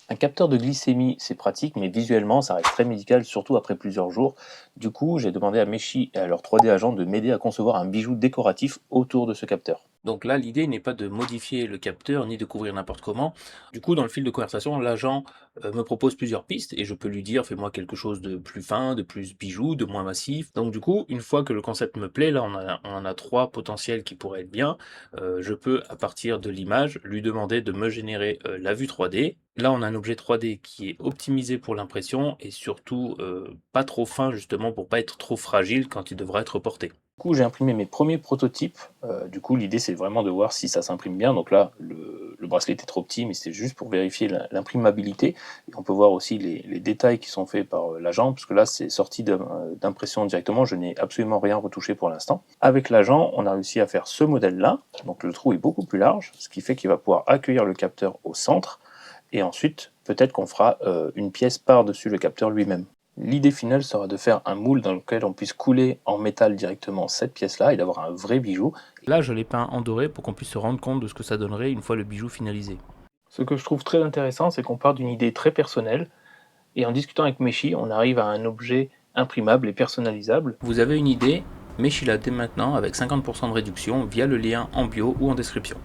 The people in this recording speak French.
Un capteur de glycémie, c'est pratique, mais visuellement, ça reste très médical, surtout après plusieurs jours. Du coup, j'ai demandé à Meshi et à leur 3D agent de m'aider à concevoir un bijou décoratif autour de ce capteur. Donc là, l'idée n'est pas de modifier le capteur ni de couvrir n'importe comment. Du coup, dans le fil de conversation, l'agent me propose plusieurs pistes et je peux lui dire fais-moi quelque chose de plus fin, de plus bijou, de moins massif. Donc du coup, une fois que le concept me plaît, là on en a trois potentiels qui pourraient être bien, je peux à partir de l'image lui demander de me générer la vue 3D. Là, on a un objet 3D qui est optimisé pour l'impression et surtout pas trop fin justement pour pas être trop fragile quand il devra être porté. Du coup, j'ai imprimé mes premiers prototypes. Du coup, l'idée, c'est vraiment de voir si ça s'imprime bien. Donc là, le bracelet était trop petit, mais c'est juste pour vérifier l'imprimabilité. Et on peut voir aussi les détails qui sont faits par l'agent, parce que là, c'est sorti d'impression directement. Je n'ai absolument rien retouché pour l'instant. Avec l'agent, on a réussi à faire ce modèle-là. Donc le trou est beaucoup plus large, ce qui fait qu'il va pouvoir accueillir le capteur au centre. Et ensuite, peut-être qu'on fera une pièce par-dessus le capteur lui-même. L'idée finale sera de faire un moule dans lequel on puisse couler en métal directement cette pièce-là et d'avoir un vrai bijou. Là, je l'ai peint en doré pour qu'on puisse se rendre compte de ce que ça donnerait une fois le bijou finalisé. Ce que je trouve très intéressant, c'est qu'on part d'une idée très personnelle, et en discutant avec Meshi, on arrive à un objet imprimable et personnalisable. Vous avez une idée? Meshi l'a dès maintenant avec 50% de réduction via le lien en bio ou en description.